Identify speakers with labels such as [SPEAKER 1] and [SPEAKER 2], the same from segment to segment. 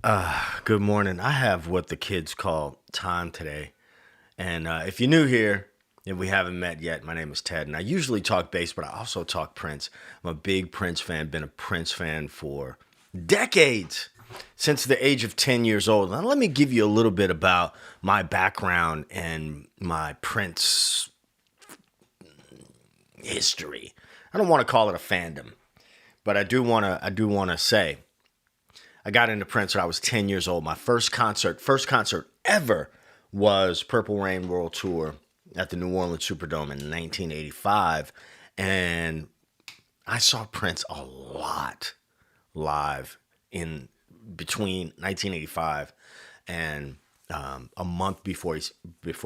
[SPEAKER 1] Good morning. I have what the kids call time today. And if you're new here, if we haven't met yet, my name is Ted. And I usually talk bass, but I also talk Prince. I'm a big Prince fan, been a Prince fan for decades, since the age of 10 years old. Now, let me give you a little bit about my background and my Prince history. I don't want to call it a fandom, but I do want to say I got into Prince when I was 10 years old. My first concert ever was Purple Rain World Tour at the New Orleans Superdome in 1985. And I saw Prince a lot live in between 1985 and a month before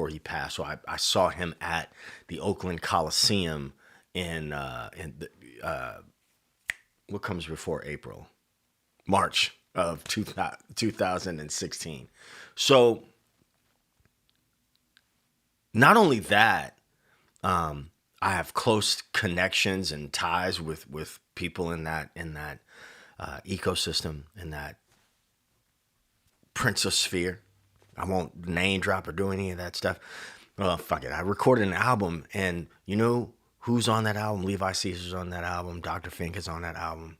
[SPEAKER 1] he passed. So I saw him at the Oakland Coliseum in what comes before April? March of 2016. So not only that, I have close connections and ties with people in that ecosystem, in that Princeosphere. I won't name drop or do any of that stuff. Well, fuck it. I recorded an album, and you know who's on that album? Levi Caesar's on that album. Dr. Fink is on that album.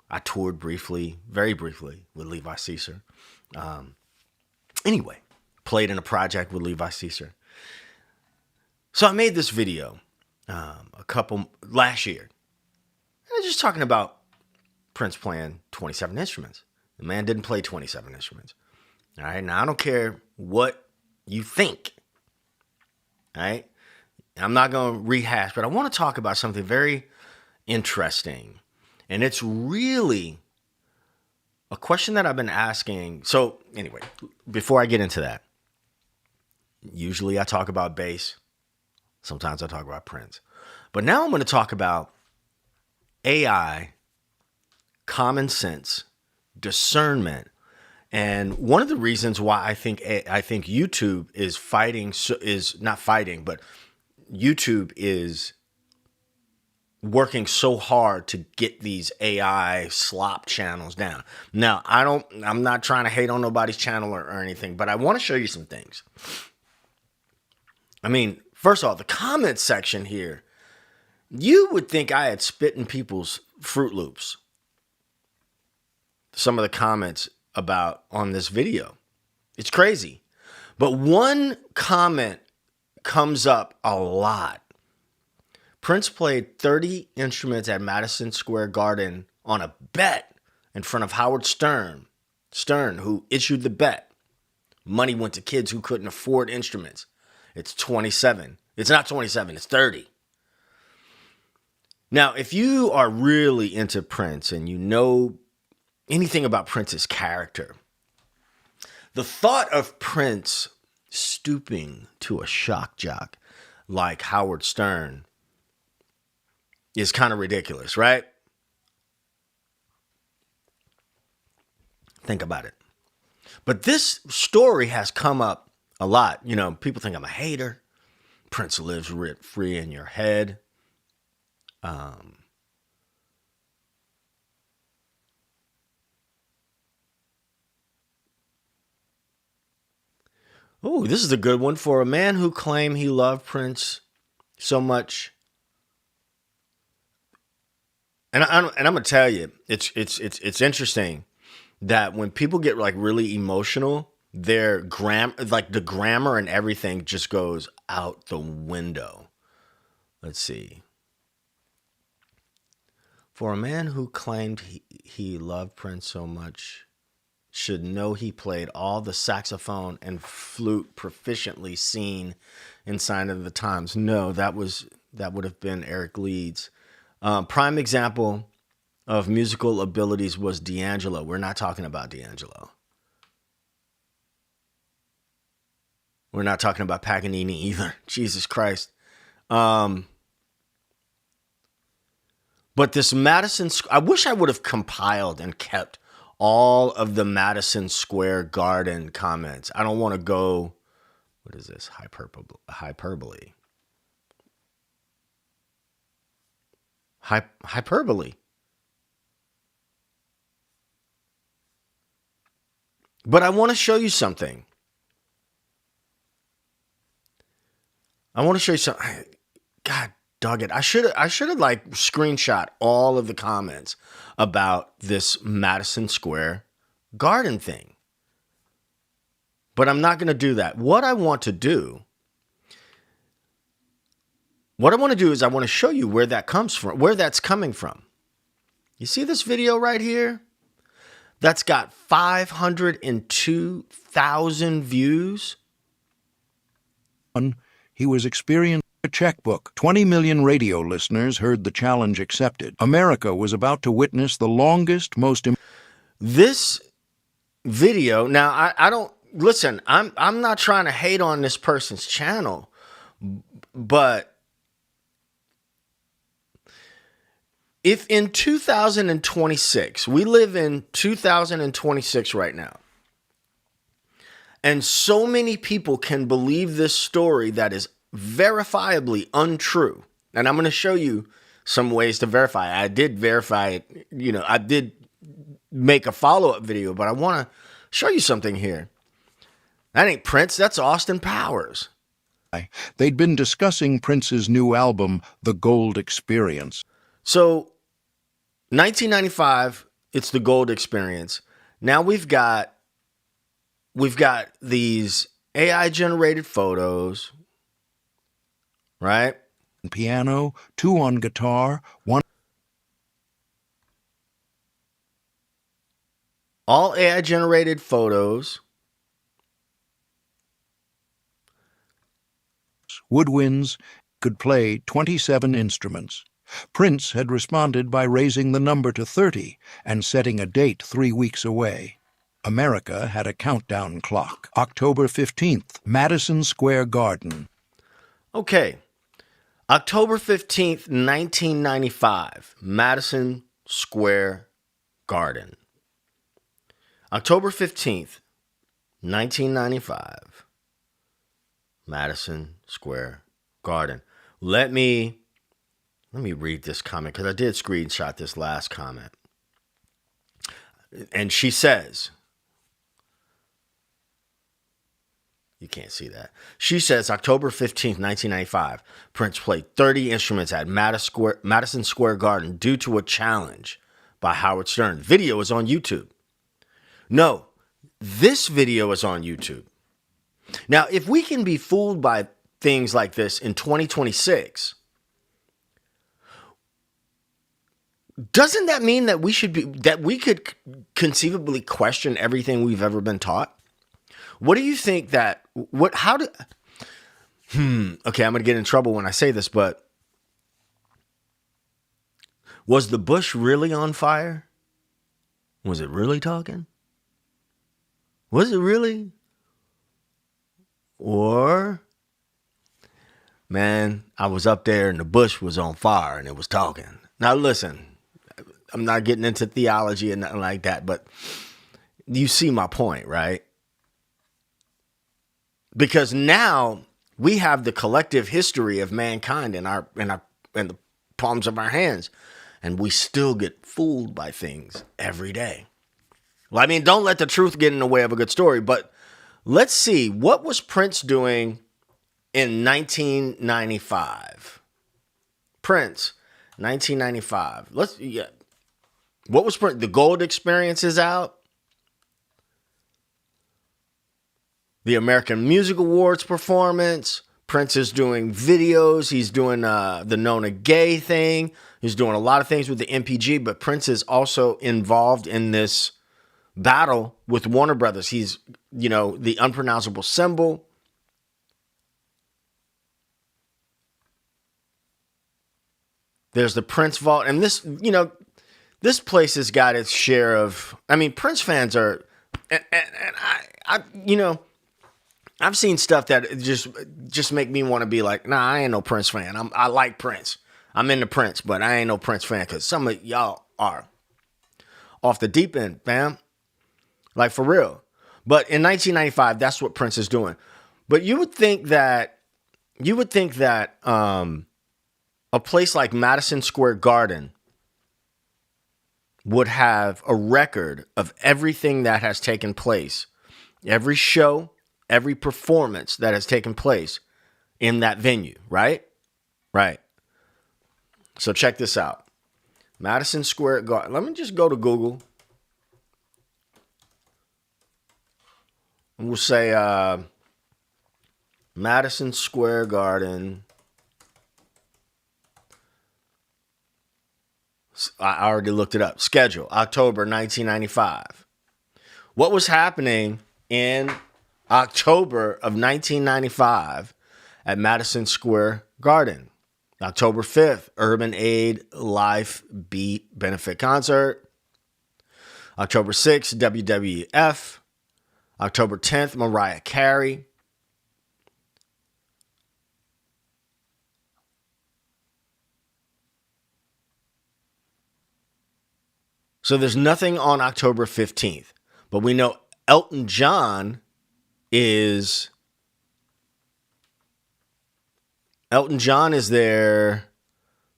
[SPEAKER 1] I toured briefly, very briefly, with Levi Caesar. Anyway, played in a project with Levi Caesar. So I made this video a couple last year. I was just talking about Prince playing 27 instruments. The man didn't play 27 instruments. All right, now I don't care what you think. All right, I'm not going to rehash, but I want to talk about something very interesting. And it's really a question that I've been asking. So, anyway, before I get into that, usually I talk about bass. Sometimes I talk about Prince. But now I'm going to talk about AI, common sense, discernment. And one of the reasons why I think YouTube is not fighting, but YouTube is working so hard to get these AI slop channels down. Now, I'm not trying to hate on nobody's channel or anything, but I want to show you some things. I mean, first of all, the comment section here, you would think I had spit in people's Fruit Loops. Some of the comments about on this video. It's crazy. But one comment comes up a lot. Prince played 30 instruments at Madison Square Garden on a bet in front of Howard Stern, who issued the bet. Money went to kids who couldn't afford instruments. It's 27. It's not 27, it's 30. Now, if you are really into Prince and you know anything about Prince's character, the thought of Prince stooping to a shock jock like Howard Stern is kind of ridiculous, right? Think about it. But this story has come up a lot. You know, people think I'm a hater. Prince lives rent free in your head. Oh, this is a good one. For a man who claimed he loved Prince so much, and I'm gonna tell you, it's interesting that when people get like really emotional, like the grammar and everything just goes out the window. Let's see. For a man who claimed he loved Prince so much, should know he played all the saxophone and flute proficiently seen in Sign of the Times. No, that would have been Eric Leeds. Prime example of musical abilities was D'Angelo. We're not talking about D'Angelo. We're not talking about Paganini either. Jesus Christ. But this I wish I would have compiled and kept all of the Madison Square Garden comments. I don't want to go, what is this? Hyperbole. Hyperbole. But I want to show you something. I want to show you something. God dog it. I should have like screenshot all of the comments about this Madison Square Garden thing. But I'm not going to do that. What I want to do is I want to show you where that comes from, where that's coming from. You see this video right here? That's got 502,000 views.
[SPEAKER 2] He was experiencing a checkbook. 20 million radio listeners heard the challenge accepted. America was about to witness the longest, most...
[SPEAKER 1] This video, now I don't, listen, I'm not trying to hate on this person's channel, but if in 2026, we live in 2026 right now, and so many people can believe this story that is verifiably untrue, and I'm going to show you some ways to verify it. I did verify it, I did make a follow-up video, but I want to show you something here. That ain't Prince, that's Austin Powers.
[SPEAKER 2] They'd been discussing Prince's new album, The Gold Experience.
[SPEAKER 1] So 1995, it's the Gold Experience. Now we've got these AI generated photos, right?
[SPEAKER 2] Piano, 2 on guitar, 1...
[SPEAKER 1] All AI generated photos.
[SPEAKER 2] Woodwinds, could play 27 instruments. Prince had responded by raising the number to 30 and setting a date 3 weeks away. America had a countdown clock. October 15th, Madison Square Garden.
[SPEAKER 1] Okay. October 15th, 1995, Madison Square Garden. October 15th, 1995, Madison Square Garden. Let me read this comment because I did screenshot this last comment. And she says, you can't see that. She says, October 15th, 1995, Prince played 30 instruments at Madison Square Garden due to a challenge by Howard Stern. Video is on YouTube. No, this video is on YouTube. Now, if we can be fooled by things like this in 2026, doesn't that mean that we could conceivably question everything we've ever been taught? What do you think okay, I'm going to get in trouble when I say this, but was the bush really on fire? Was it really talking? Was it really? Or, man, I was up there and the bush was on fire and it was talking. Now, listen, I'm not getting into theology and nothing like that, but you see my point, right? Because now we have the collective history of mankind in the palms of our hands, and we still get fooled by things every day. Well, I mean, don't let the truth get in the way of a good story, but let's see, what was Prince doing in 1995? Prince, 1995. What was Prince? The Gold Experience is out. The American Music Awards performance. Prince is doing videos. He's doing the Nona Gay thing. He's doing a lot of things with the MPG, but Prince is also involved in this battle with Warner Brothers. He's, the unpronounceable symbol. There's the Prince Vault. And this, this place has got its share of, Prince fans are, and I've seen stuff that just make me want to be like, nah, I ain't no Prince fan. I like Prince. I'm into Prince, but I ain't no Prince fan because some of y'all are off the deep end, fam. Like, for real. But in 1995, that's what Prince is doing. But you would think that a place like Madison Square Garden would have a record of everything that has taken place every show, every performance that has taken place in that venue, right? Right. So check this out. Madison Square Garden. Let me just go to Google. And we'll say Madison Square Garden. I already looked it up. Schedule, October 1995. What was happening in October of 1995 at Madison Square Garden? October 5th, Urban Aid Life Beat Benefit Concert. October 6th, WWF. October 10th, Mariah Carey. So there's nothing on October 15th, but we know Elton John is there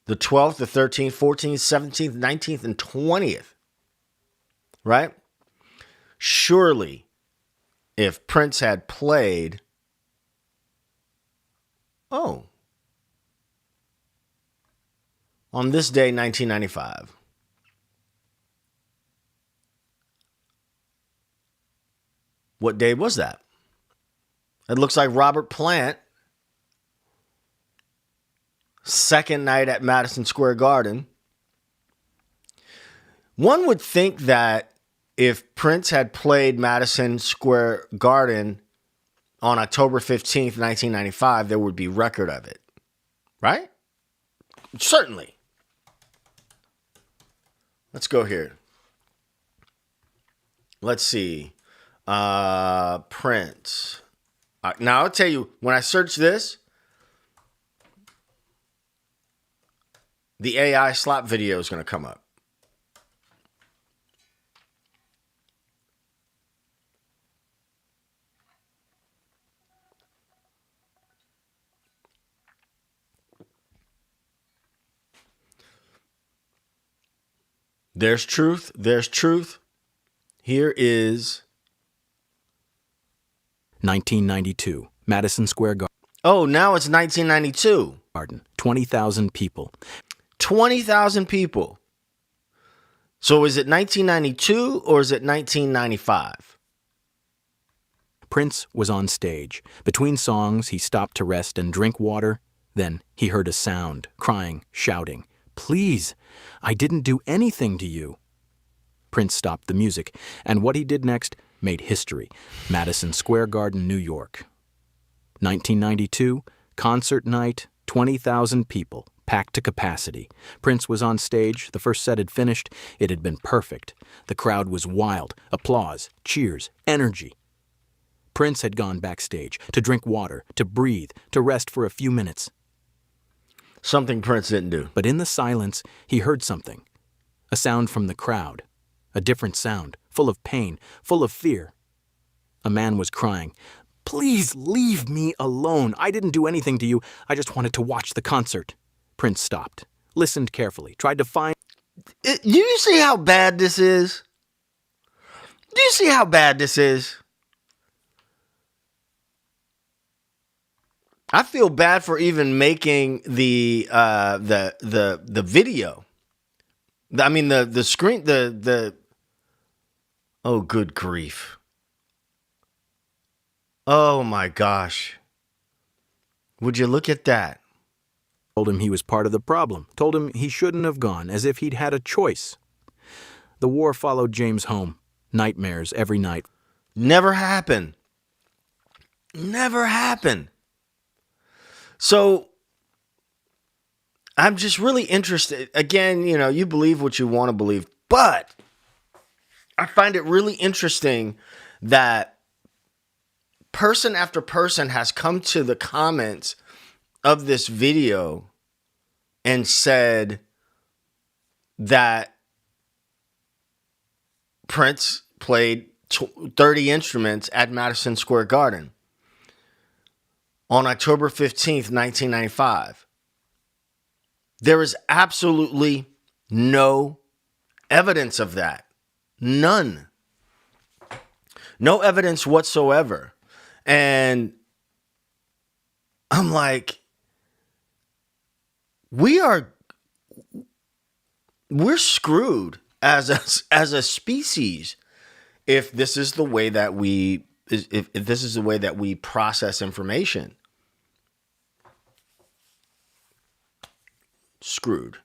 [SPEAKER 1] the 12th, the 13th, 14th, 17th, 19th, and 20th, right? Surely, if Prince had played, on this day, 1995, what day was that? It looks like Robert Plant, second night at Madison Square Garden. One would think that if Prince had played Madison Square Garden on October 15th, 1995, there would be record of it, right? Certainly. Let's go here. Let's see. Prince. Now, I'll tell you, when I search this, the AI slap video is going to come up. There's truth. There's truth. Here is
[SPEAKER 3] 1992, Madison Square Garden.
[SPEAKER 1] Oh, now it's 1992.
[SPEAKER 3] 20,000 people.
[SPEAKER 1] 20,000 people. So is it 1992 or is it 1995?
[SPEAKER 3] Prince was on stage. Between songs, he stopped to rest and drink water. Then he heard a sound, crying, shouting, "Please, I didn't do anything to you." Prince stopped the music, and what he did next made history. Madison Square Garden, New York. 1992, concert night, 20,000 people, packed to capacity. Prince was on stage. The first set had finished. It had been perfect. The crowd was wild. Applause, cheers, energy. Prince had gone backstage to drink water, to breathe, to rest for a few minutes.
[SPEAKER 1] Something Prince didn't do.
[SPEAKER 3] But in the silence, he heard something. A sound from the crowd. A different sound, full of pain, full of fear. A man was crying, "Please leave me alone. I didn't do anything to you. I just wanted to watch the concert." Prince stopped, listened carefully, tried to find...
[SPEAKER 1] Do you see how bad this is? Do you see how bad this is? I feel bad for even making the video. I mean the screen oh, good grief. Oh my gosh. Would you look at that?
[SPEAKER 3] Told him he was part of the problem, told him he shouldn't have gone, as if he'd had a choice. The war followed James home. Nightmares every night.
[SPEAKER 1] Never happened. Never happened. So I'm just really interested. Again, you know, you believe what you want to believe, but I find it really interesting that person after person has come to the comments of this video and said that Prince played 30 instruments at Madison Square Garden on October 15th, 1995. There is absolutely no evidence of that. None. No evidence whatsoever. And I'm like, we're screwed as a species if this is the way that if this is the way that we process information. Screwed.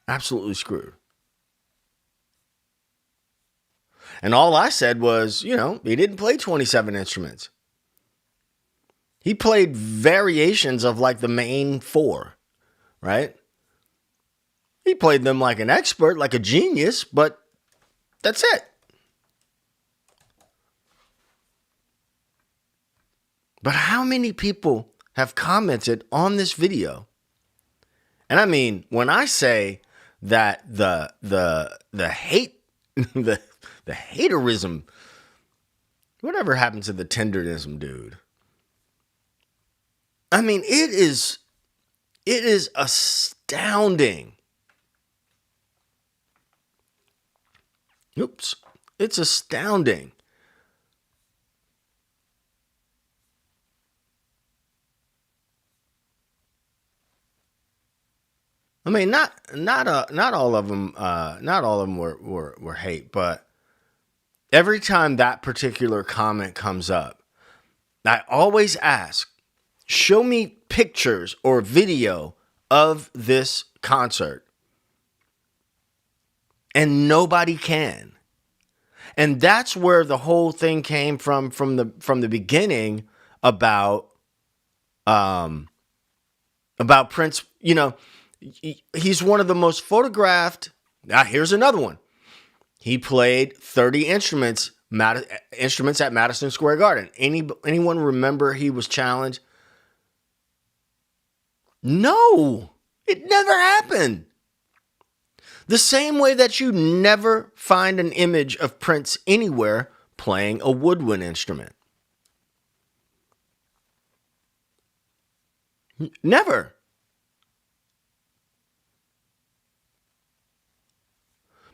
[SPEAKER 1] Absolutely screwed. And all I said was, he didn't play 27 instruments. He played variations of like the main 4, right? He played them like an expert, like a genius, but that's it. But how many people have commented on this video? And I mean, when I say that the hate, the haterism, whatever happened to the tenderism, dude? I mean, it is astounding. Oops. It's astounding. I mean, not all of them were hate, but every time that particular comment comes up, I always ask, show me pictures or video of this concert. And nobody can. And that's where the whole thing came from the beginning about Prince. He's one of the most photographed. Here's another one. He played 30 instruments at Madison Square Garden. Anyone remember he was challenged? No, it never happened. The same way that you never find an image of Prince anywhere playing a woodwind instrument. Never.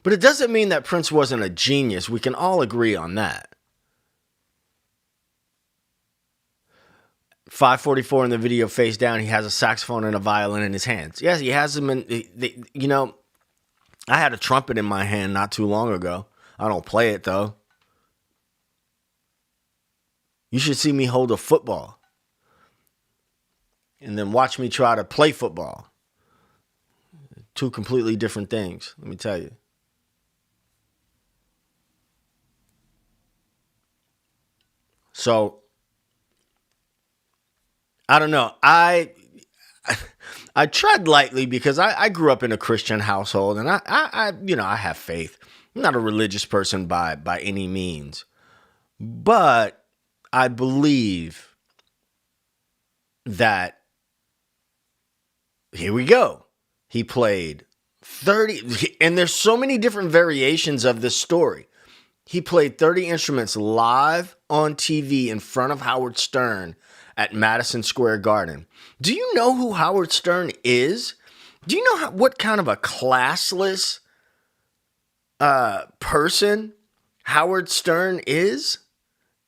[SPEAKER 1] But it doesn't mean that Prince wasn't a genius. We can all agree on that. 544 in the video, face down, he has a saxophone and a violin in his hands. Yes, he has them in, I had a trumpet in my hand not too long ago. I don't play it, though. You should see me hold a football and then watch me try to play football. Two completely different things, let me tell you. So, I don't know. I tread lightly because I grew up in a Christian household, and I have faith. I'm not a religious person by any means, but I believe that, here we go. He played 30, and there's so many different variations of this story. He played 30 instruments live on TV in front of Howard Stern at Madison Square Garden. Do you know who Howard Stern is? Do you know what kind of a classless person Howard Stern is?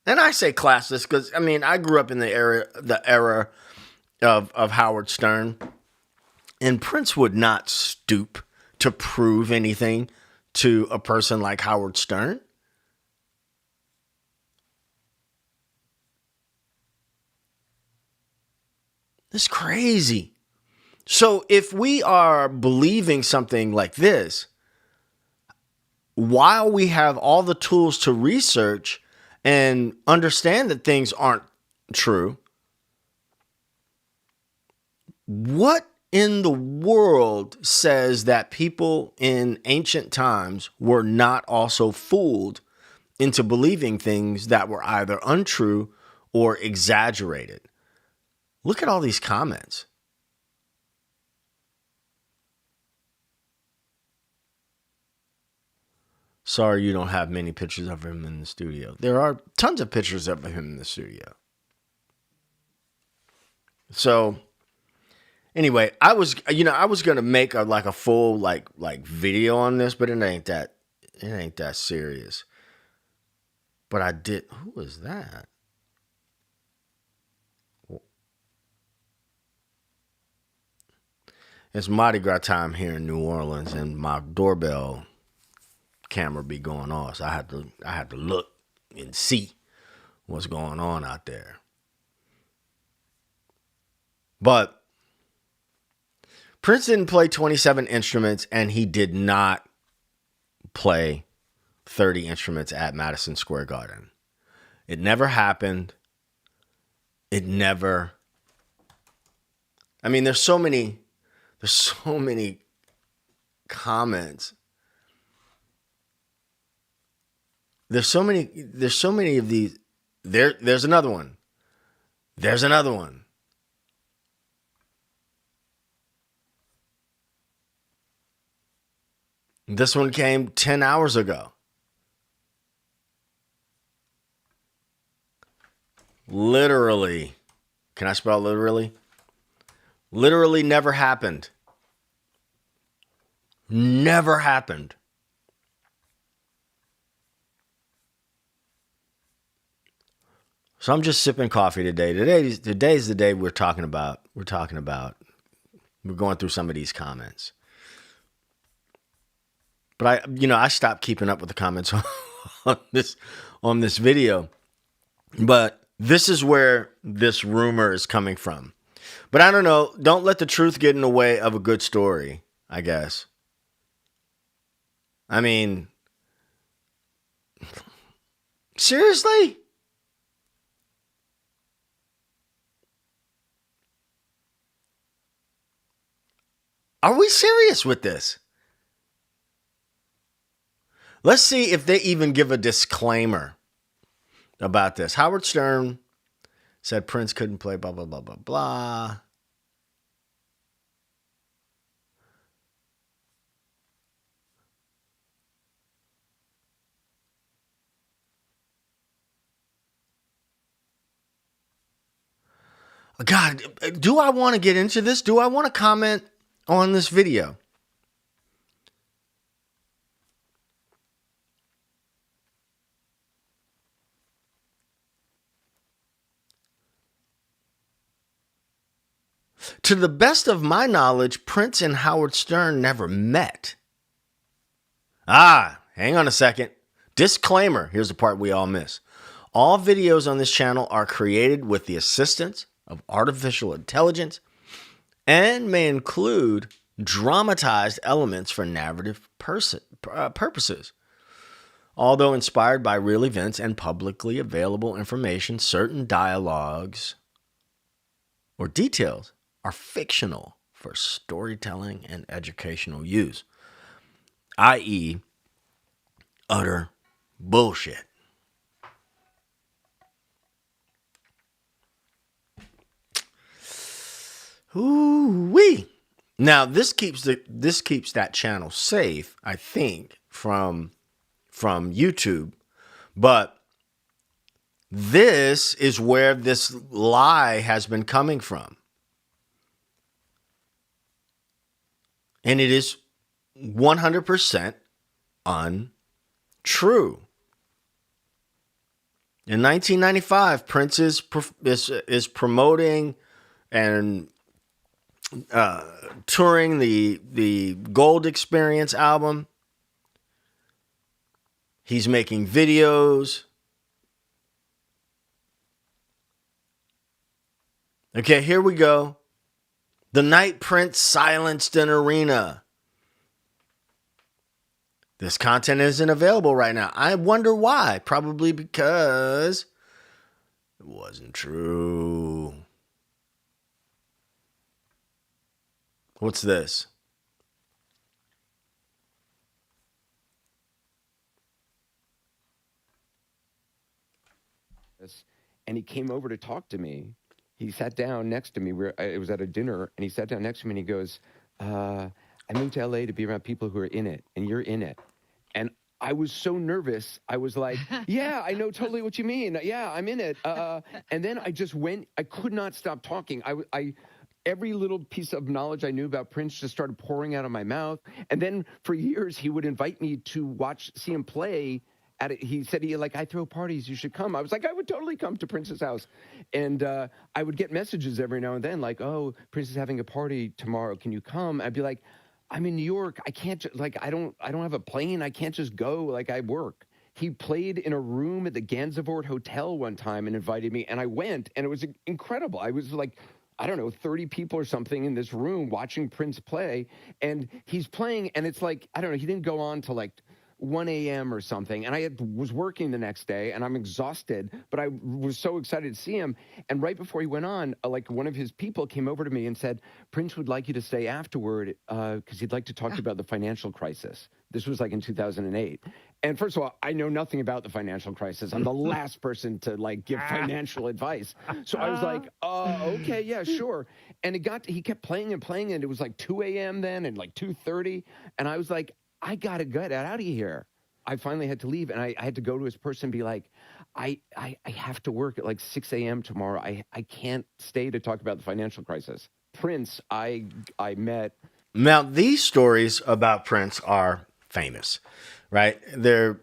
[SPEAKER 1] And I say classless because, I grew up in the era of Howard Stern. And Prince would not stoop to prove anything to a person like Howard Stern. It's crazy. So if we are believing something like this, while we have all the tools to research and understand that things aren't true, what in the world says that people in ancient times were not also fooled into believing things that were either untrue or exaggerated? Look at all these comments. Sorry you don't have many pictures of him in the studio. There are tons of pictures of him in the studio. So, anyway, I was gonna make a full like video on this, but it ain't that serious. But I did. Who was that? It's Mardi Gras time here in New Orleans, and my doorbell camera be going off. So I had to look and see what's going on out there. But Prince didn't play 27 instruments, and he did not play 30 instruments at Madison Square Garden. It never happened. It never. I mean, there's so many comments. There's so many of these. There's another one. There's another one. This one came 10 hours ago. Literally. Can I spell literally? Literally never happened. Never happened. So I'm just sipping coffee today. Today's the day we're going through some of these comments. But I stopped keeping up with the comments on this video. But this is where this rumor is coming from. But I don't know. Don't let the truth get in the way of a good story, I guess. I mean, seriously? Are we serious with this? Let's see if they even give a disclaimer about this. Howard Stern said Prince couldn't play blah, blah, blah, blah, blah. God, do I want to get into this? Do I want to comment on this video? To the best of my knowledge, Prince and Howard Stern never met. Hang on a second. Disclaimer. Here's the part we all miss. All videos on this channel are created with the assistance of artificial intelligence and may include dramatized elements for narrative purposes. Although inspired by real events and publicly available information, certain dialogues or details are fictional for storytelling and educational use, i.e., utter bullshit. Ooh-wee. Now this keeps that channel safe, I think, from YouTube, but this is where this lie has been coming from. And it is 100% untrue. In 1995, Prince is promoting and touring the Gold Experience album. He's making videos. Okay, here we go. The night Prince silenced an arena. This content isn't available right now. I wonder why. Probably because it wasn't true. What's this?
[SPEAKER 4] And he came over to talk to me. He sat down next to me. It was at a dinner, and he sat down next to me, and he goes, I moved to LA to be around people who are in it, and you're in it. And I was so nervous. I was like, yeah, I know totally what you mean. Yeah, I'm in it. And then I just went. I could not stop talking. Every little piece of knowledge I knew about Prince just started pouring out of my mouth. And then for years, he would invite me to see him play he said, I throw parties, you should come. I was like, I would totally come to Prince's house. And I would get messages every now and then like, oh, Prince is having a party tomorrow, can you come? I'd be like, I'm in New York, I can't I don't have a plane, I can't just go, like I work. He played in a room at the Gansevoort Hotel one time and invited me, and I went, and it was incredible. I was like, I don't know, 30 people or something in this room watching Prince play, and he's playing, and it's like, I don't know, he didn't go on till like 1 a.m. or something, and I was working the next day, and I'm exhausted, but I was so excited to see him. And right before he went on, like one of his people came over to me and said, Prince would like you to stay afterward because he'd like to talk to you about the financial crisis. This was like in 2008. And first of all, I know nothing about the financial crisis. I'm the last person to like give financial advice. So I was like, okay, yeah, sure. And he kept playing and playing, and it was like 2 a.m. then and like 2:30. And I was like, I got to get out of here. I finally had to leave, and I had to go to his person and be like, I have to work at like 6 a.m. tomorrow. I can't stay to talk about the financial crisis. Prince, I met.
[SPEAKER 1] Now, these stories about Prince are famous, right? They're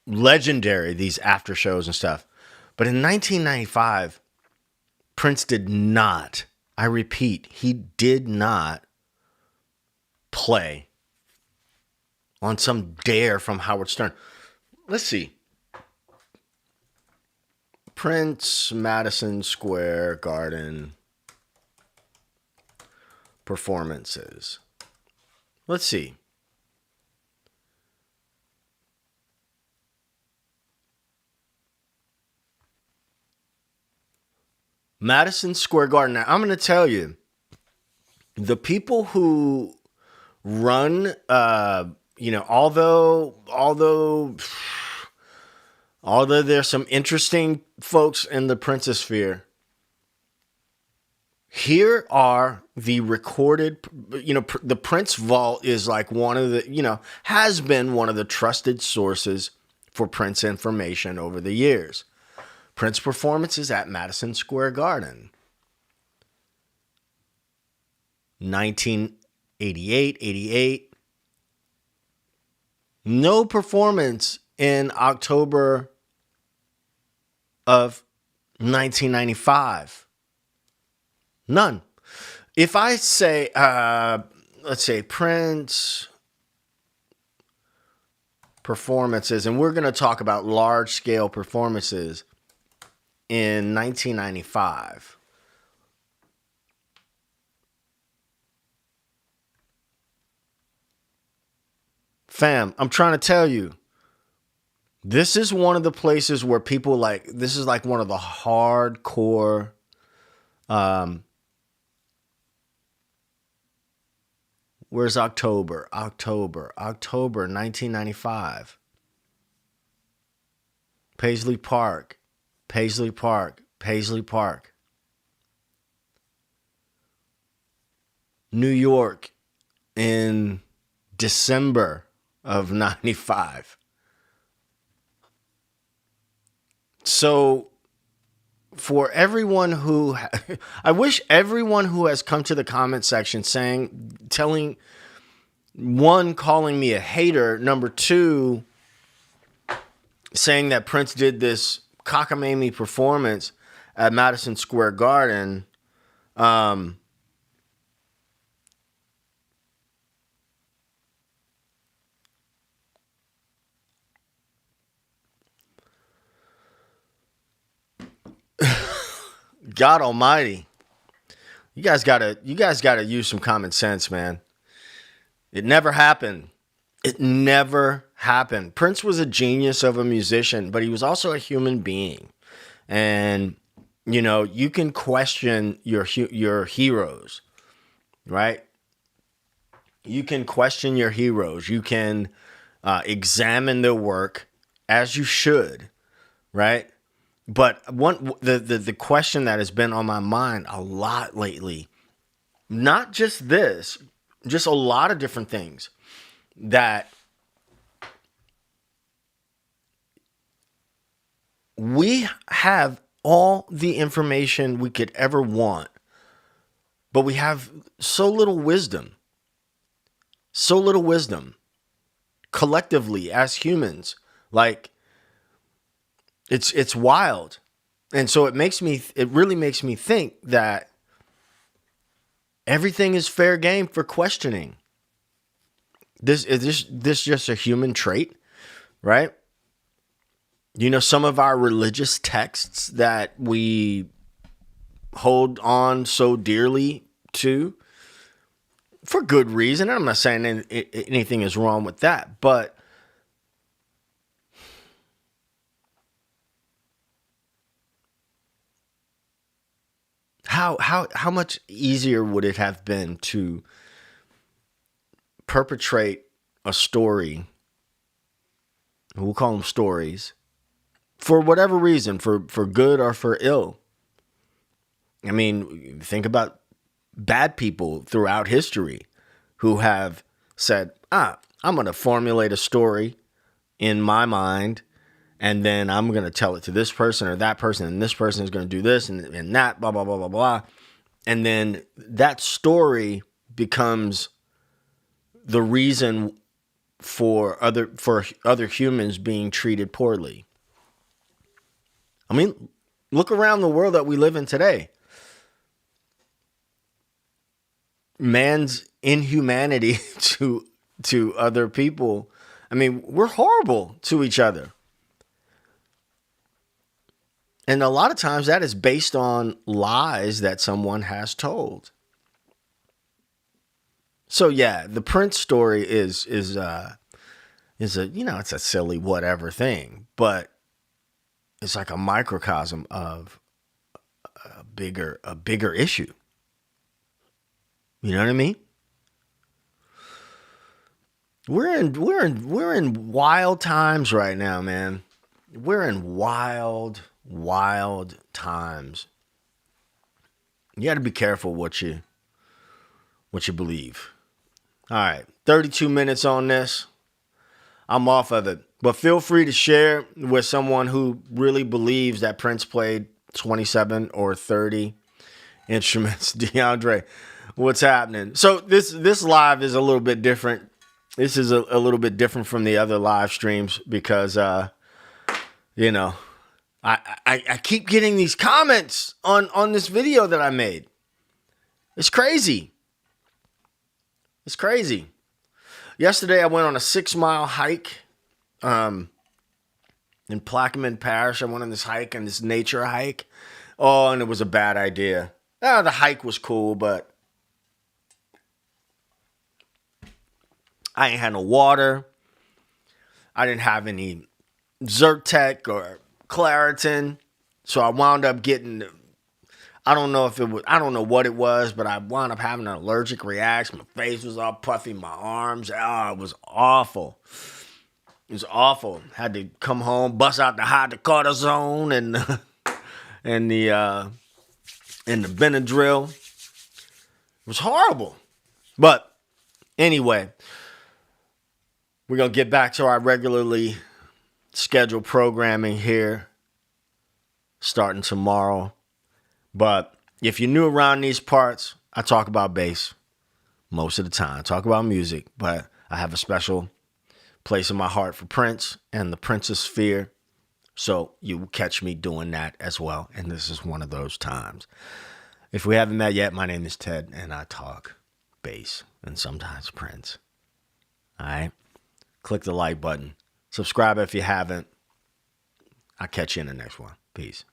[SPEAKER 1] legendary, these after shows and stuff. But in 1995, Prince did not, I repeat, he did not play on some dare from Howard Stern. Let's see. Prince, Madison Square Garden performances. Let's see. Madison Square Garden. Now, I'm going to tell you, the people who run, although there's some interesting folks in the Princess sphere, here are the recorded, the Prince Vault is like one of the, has been one of the trusted sources for Prince information over the years. Prince performances at Madison Square Garden. 1988, 88. No performance in October of 1995. None. If I say, let's say Prince performances, and we're going to talk about large scale performances in 1995. Fam, I'm trying to tell you, this is one of the places where people this is like one of the hardcore, where's October, 1995. Paisley Park. New York in December of 95. So for everyone who, I wish everyone who has come to the comment section calling me a hater, number two, saying that Prince did this cockamamie performance at Madison Square Garden. God Almighty, you guys gotta use some common sense, man. It never happened. It never happened. Prince was a genius of a musician, but he was also a human being. And, you can question your heroes, right? You can question your heroes. You can examine their work as you should, right? But the question that has been on my mind a lot lately, not just this, just a lot of different things that we have all the information we could ever want, but we have so little wisdom collectively as humans. Like, It's wild. And so it really makes me think that everything is fair game for questioning. Is this just a human trait, right? You know, some of our religious texts that we hold on so dearly to, for good reason. I'm not saying anything is wrong with that, but how much easier would it have been to perpetrate a story? We'll call them stories, for whatever reason, for good or for ill. I mean, think about bad people throughout history who have said, I'm going to formulate a story in my mind, and then I'm going to tell it to this person or that person, and this person is going to do this and that, blah, blah, blah, blah, blah. And then that story becomes the reason for other humans being treated poorly. I mean, look around the world that we live in today. Man's inhumanity to other people. I mean, we're horrible to each other. And a lot of times that is based on lies that someone has told. So yeah, the Prince story is a, it's a silly whatever thing, but it's like a microcosm of a bigger issue. You know what I mean? We're in wild times right now, man. We're in wild times. You got to be careful what you believe. All right, 32 minutes on this. I'm off of it. But feel free to share with someone who really believes that Prince played 27 or 30 instruments. DeAndre, what's happening? So this live is a little bit different. This is a little bit different from the other live streams because, I keep getting these comments on this video that I made. It's crazy. It's crazy. Yesterday, I went on a 6-mile hike in Plaquemine Parish. I went on this hike, and this nature hike. Oh, and it was a bad idea. The hike was cool, but I ain't had no water. I didn't have any Zyrtec or Claritin. So I wound up getting, I don't know what it was, but I wound up having an allergic reaction. My face was all puffy, my arms. Oh, it was awful. It was awful. Had to come home, bust out the hydrocortisone and the Benadryl. It was horrible. But anyway, we're going to get back to our regularly scheduled programming here starting tomorrow. But if you're new around these parts, I talk about bass most of the time. I talk about music, but I have a special place in my heart for Prince and the Prince's sphere. So you will catch me doing that as well. And this is one of those times. If we haven't met yet, my name is Ted, and I talk bass and sometimes Prince. All right? Click the like button. Subscribe if you haven't. I'll catch you in the next one. Peace.